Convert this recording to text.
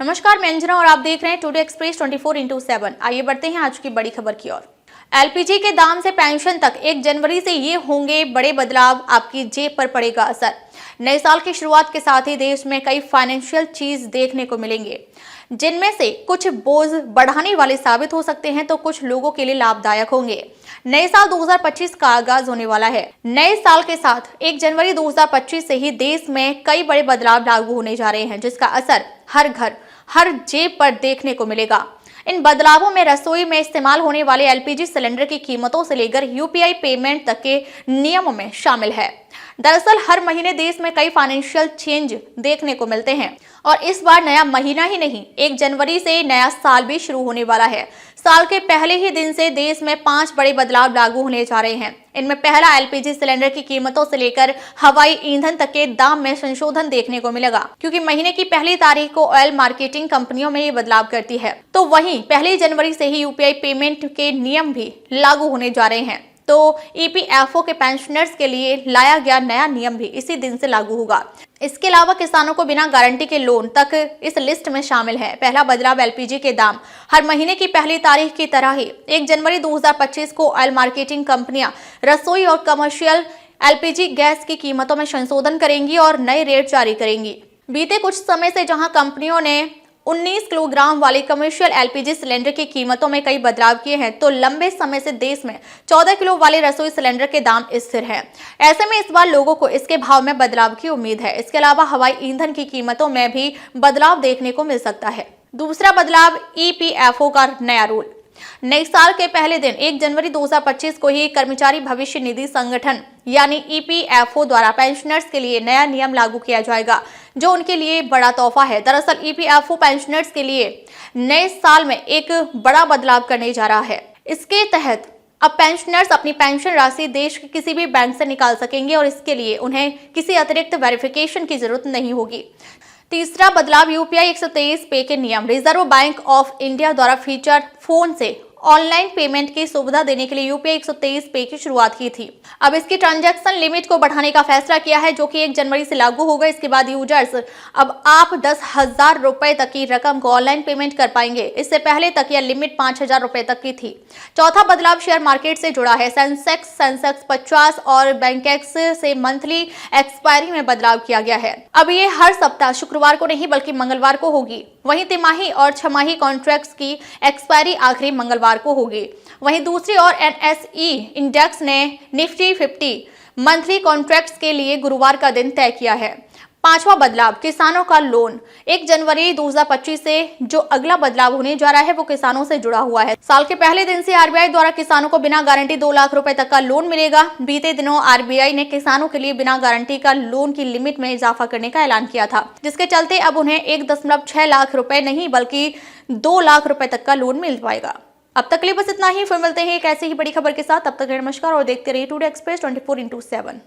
नमस्कार, मैं अंजना और आप देख रहे हैं टुडे एक्सप्रेस 24/7। आइए बढ़ते हैं आज की बड़ी खबर की ओर। एलपीजी के दाम से पेंशन तक 1 जनवरी से ये होंगे बड़े बदलाव, आपकी जेब पर पड़ेगा असर। नए साल की शुरुआत के साथ ही देश में कई फाइनेंशियल चीज देखने को मिलेंगे, जिनमें से कुछ बोझ बढ़ाने वाले साबित हो सकते हैं तो कुछ लोगों के लिए लाभदायक होंगे। नए साल 2025 का आगाज होने वाला है। नए साल के साथ 1 जनवरी 2025 से ही देश में कई बड़े बदलाव लागू होने जा रहे हैं, जिसका असर हर घर, हर जेब पर देखने को मिलेगा। इन बदलावों में रसोई में इस्तेमाल होने वाले एलपीजी सिलेंडर की कीमतों से लेकर यूपीआई पेमेंट तक के नियमों में शामिल है। दरअसल हर महीने देश में कई फाइनेंशियल चेंज देखने को मिलते हैं और इस बार नया महीना ही नहीं, 1 जनवरी से नया साल भी शुरू होने वाला है। साल के पहले ही दिन से देश में 5 बड़े बदलाव लागू होने जा रहे हैं। इनमें पहला, एलपीजी सिलेंडर की कीमतों से लेकर हवाई ईंधन तक के दाम में संशोधन देखने को मिलेगा, क्योंकि महीने की पहली तारीख को ऑयल मार्केटिंग कंपनियों में ये बदलाव करती है। तो वहीं 1 जनवरी से ही यूपीआई पेमेंट के नियम भी लागू होने जा रहे हैं। तो ईपीएफओ के पेंशनर्स के लिए लाया गया नया नियम भी इसी दिन से लागू होगा। इसके अलावा किसानों को बिना गारंटी के लोन तक इस लिस्ट में शामिल है। पहला बदलाव, एलपीजी के दाम हर महीने की पहली तारीख की तरह ही 1 जनवरी 2025 को ऑयल मार्केटिंग कंपनियां रसोई और कमर्शियल एलपीजी गैस की कीमतों में संशोधन करेंगी और नए रेट जारी करेंगी। बीते कुछ समय से जहां कंपनियों ने 19 किलोग्राम वाले कमर्शियल एलपीजी सिलेंडर की कीमतों में कई बदलाव किए हैं, तो लंबे समय से देश में 14 किलो वाले रसोई सिलेंडर के दाम स्थिर हैं। ऐसे में इस बार लोगों को इसके भाव में बदलाव की उम्मीद है। इसके अलावा हवाई ईंधन की कीमतों में भी बदलाव देखने को मिल सकता है। दूसरा बदलाव, ईपीएफओ का नया रूल। नए साल के पहले दिन 1 जनवरी 2025 को ही कर्मचारी भविष्य निधि संगठन यानी ईपीएफओ द्वारा पेंशनर्स के लिए नया नियम लागू किया जाएगा, जो उनके लिए बड़ा तोहफा है। दरअसल ईपीएफओ पेंशनर्स के लिए नए साल में एक बड़ा बदलाव करने जा रहा है। इसके तहत अब पेंशनर्स अपनी पेंशन राशि देश के किसी भी बैंक से निकाल सकेंगे और इसके लिए उन्हें किसी अतिरिक्त वेरिफिकेशन की जरूरत नहीं होगी। तीसरा बदलाव, यूपीआई 123 पे के नियम। रिजर्व बैंक ऑफ इंडिया द्वारा फीचर फोन से ऑनलाइन पेमेंट की सुविधा देने के लिए यूपीआई 123 पे की शुरुआत की थी। अब इसकी ट्रांजैक्शन लिमिट को बढ़ाने का फैसला किया है, जो कि 1 जनवरी से लागू होगा। इसके बाद यूजर्स अब आप 10,000 रुपए तक की रकम को ऑनलाइन पेमेंट कर पाएंगे। इससे पहले तक यह लिमिट 5,000 रुपए तक की थी। चौथा बदलाव शेयर मार्केट से जुड़ा है। सेंसेक्स 50 और बैंकेक्स से मंथली एक्सपायरी में बदलाव किया गया है। अब ये हर सप्ताह शुक्रवार को नहीं बल्कि मंगलवार को होगी। वहीं तिमाही और छमाही कॉन्ट्रैक्ट्स की एक्सपायरी आखिरी मंगलवार को होगी। वहीं दूसरी ओर एनएसई इंडेक्स ने निफ्टी 50 मंथली कॉन्ट्रैक्ट्स के लिए गुरुवार का दिन तय किया है। पांचवा बदलाव, किसानों का लोन। 1 जनवरी 2025 से जो अगला बदलाव होने जा रहा है वो किसानों से जुड़ा हुआ है। साल के पहले दिन से आरबीआई द्वारा किसानों को बिना गारंटी 2 लाख रुपए तक का लोन मिलेगा। बीते दिनों आरबीआई ने किसानों के लिए बिना गारंटी का लोन की लिमिट में इजाफा करने का ऐलान किया था, जिसके चलते अब उन्हें 1.6 लाख रुपए नहीं बल्कि 2 लाख रुपए तक का लोन मिल पाएगा। अब तक के लिए बस इतना ही। फिर मिलते हैं एक ऐसी ही बड़ी खबर के साथ। तब तक नमस्कार और देखते रहिए टुडे एक्सप्रेस 24/7।